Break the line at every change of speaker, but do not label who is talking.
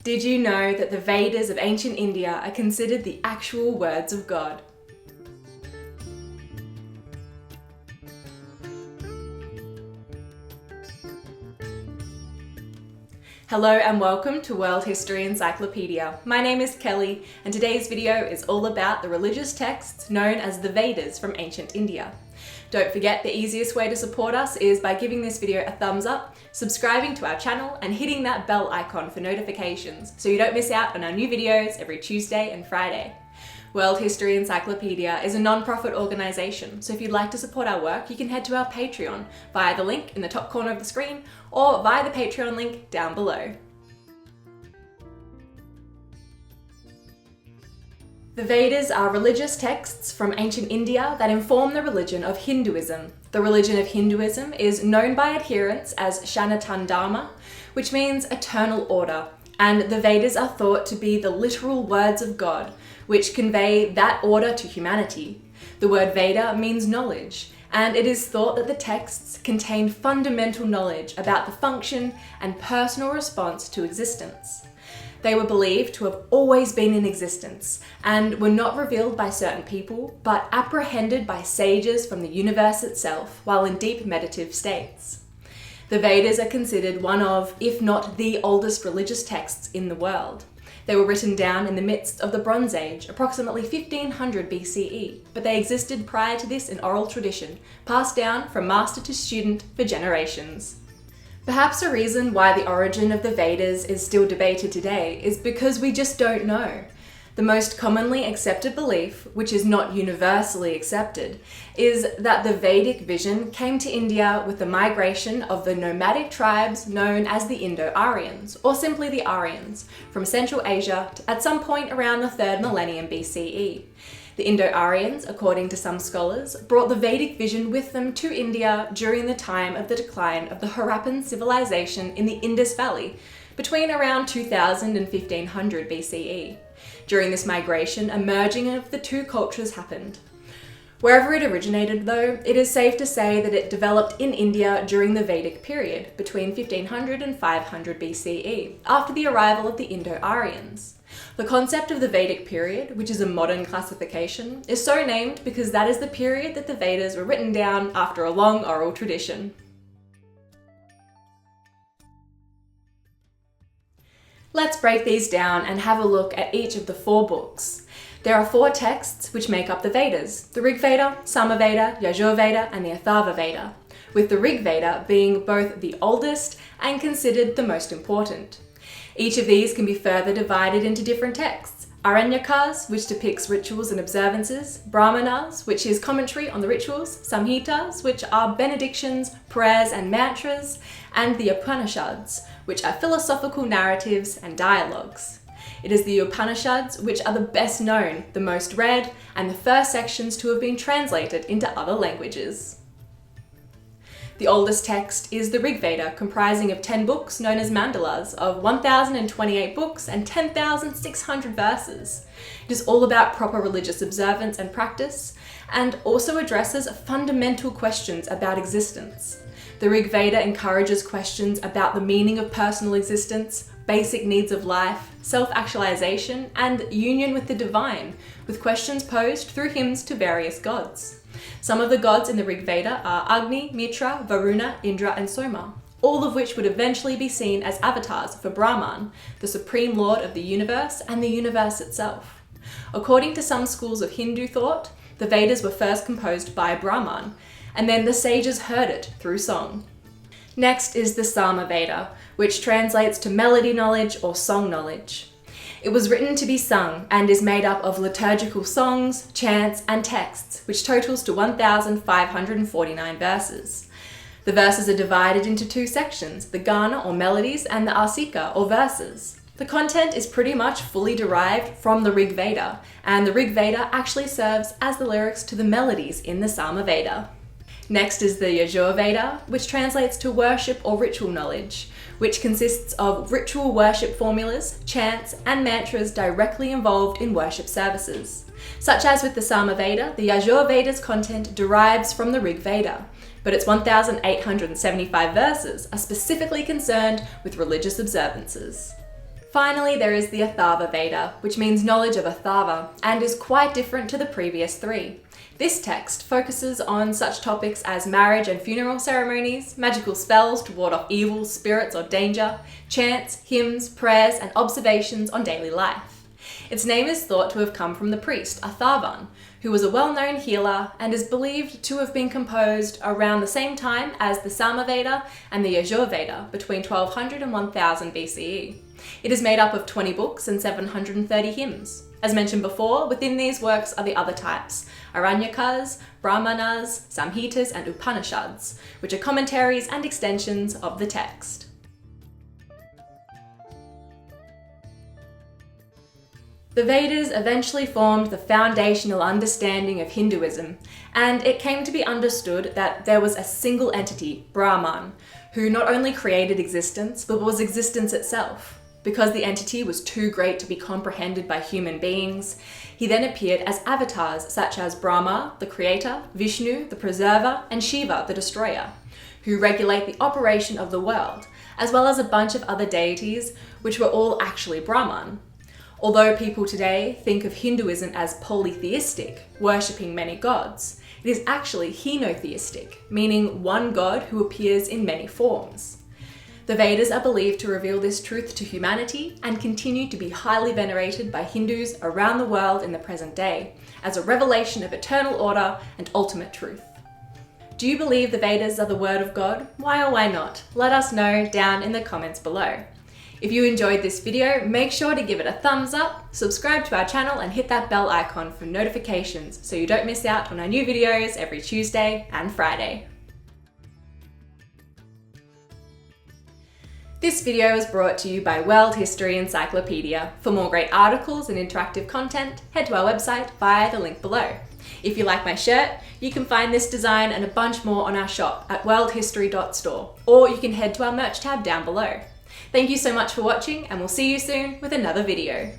Did you know that the Vedas of ancient India are considered the actual words of God? Hello and welcome to World History Encyclopedia. My name is Kelly and today's video is all about the religious texts known as the Vedas from ancient India. Don't forget, the easiest way to support us is by giving this video a thumbs up, subscribing to our channel and hitting that bell icon for notifications so you don't miss out on our new videos every Tuesday and Friday. World History Encyclopedia is a non-profit organisation, so if you'd like to support our work, you can head to our Patreon via the link in the top corner of the screen or via the Patreon link down below. The Vedas are religious texts from ancient India that inform the religion of Hinduism. The religion of Hinduism is known by adherents as Sanatan Dharma, which means eternal order, and the Vedas are thought to be the literal words of God, which convey that order to humanity. The word Veda means knowledge, and it is thought that the texts contain fundamental knowledge about the function and personal response to existence. They were believed to have always been in existence and were not revealed by certain people, but apprehended by sages from the universe itself while in deep meditative states. The Vedas are considered one of, if not the oldest religious texts in the world. They were written down in the midst of the Bronze Age, approximately 1500 BCE, but they existed prior to this in oral tradition, passed down from master to student for generations. Perhaps a reason why the origin of the Vedas is still debated today is because we just don't know. The most commonly accepted belief, which is not universally accepted, is that the Vedic vision came to India with the migration of the nomadic tribes known as the Indo-Aryans, or simply the Aryans, from Central Asia at some point around the 3rd millennium BCE. The Indo-Aryans, according to some scholars, brought the Vedic vision with them to India during the time of the decline of the Harappan civilization in the Indus Valley, between around 2000 and 1500 BCE. During this migration, a merging of the two cultures happened. Wherever it originated, though, it is safe to say that it developed in India during the Vedic period, between 1500 and 500 BCE, after the arrival of the Indo-Aryans. The concept of the Vedic period, which is a modern classification, is so named because that is the period that the Vedas were written down after a long oral tradition. Let's break these down and have a look at each of the 4 books. There are 4 texts which make up the Vedas: the Rig Veda, Sama Veda, Yajur Veda and the Atharva Veda, with the Rig Veda being both the oldest and considered the most important. Each of these can be further divided into different texts: Aranyakas, which depicts rituals and observances; Brahmanas, which is commentary on the rituals; Samhitas, which are benedictions, prayers and mantras; and the Upanishads, which are philosophical narratives and dialogues. It is the Upanishads which are the best known, the most read, and the first sections to have been translated into other languages. The oldest text is the Rig Veda, comprising of 10 books known as mandalas of 1028 books and 10,600 verses. It is all about proper religious observance and practice, and also addresses fundamental questions about existence. The Rig Veda encourages questions about the meaning of personal existence, basic needs of life, self-actualization, and union with the divine, with questions posed through hymns to various gods. Some of the gods in the Rig Veda are Agni, Mitra, Varuna, Indra, and Soma, all of which would eventually be seen as avatars for Brahman, the supreme lord of the universe and the universe itself. According to some schools of Hindu thought, the Vedas were first composed by Brahman, and then the sages heard it through song. Next is the Sama Veda, which translates to melody knowledge or song knowledge. It was written to be sung and is made up of liturgical songs, chants, and texts, which totals to 1,549 verses. The verses are divided into 2 sections, the Gana or melodies and the Asika or verses. The content is pretty much fully derived from the Rig Veda, and the Rig Veda actually serves as the lyrics to the melodies in the Sama Veda. Next is the Yajur Veda, which translates to worship or ritual knowledge, which consists of ritual worship formulas, chants, and mantras directly involved in worship services. Such as with the Sama Veda, the Yajur Veda's content derives from the Rig Veda, but its 1,875 verses are specifically concerned with religious observances. Finally, there is the Atharva Veda, which means knowledge of Atharva, and is quite different to the previous three. This text focuses on such topics as marriage and funeral ceremonies, magical spells to ward off evil, spirits or danger, chants, hymns, prayers, and observations on daily life. Its name is thought to have come from the priest Atharvan, who was a well-known healer and is believed to have been composed around the same time as the Sama Veda and the Yajur Veda, between 1200 and 1000 BCE. It is made up of 20 books and 730 hymns. As mentioned before, within these works are the other types, Aranyakas, Brahmanas, Samhitas, and Upanishads, which are commentaries and extensions of the text. The Vedas eventually formed the foundational understanding of Hinduism, and it came to be understood that there was a single entity, Brahman, who not only created existence, but was existence itself. Because the entity was too great to be comprehended by human beings, he then appeared as avatars such as Brahma, the creator, Vishnu, the preserver, and Shiva, the destroyer, who regulate the operation of the world, as well as a bunch of other deities, which were all actually Brahman. Although people today think of Hinduism as polytheistic, worshipping many gods, it is actually henotheistic, meaning one god who appears in many forms. The Vedas are believed to reveal this truth to humanity and continue to be highly venerated by Hindus around the world in the present day as a revelation of eternal order and ultimate truth. Do you believe the Vedas are the word of God? Why or why not? Let us know down in the comments below. If you enjoyed this video, make sure to give it a thumbs up, subscribe to our channel and hit that bell icon for notifications so you don't miss out on our new videos every Tuesday and Friday. This video is brought to you by World History Encyclopedia. For more great articles and interactive content, head to our website via the link below. If you like my shirt, you can find this design and a bunch more on our shop at worldhistory.store, or you can head to our merch tab down below. Thank you so much for watching, and we'll see you soon with another video.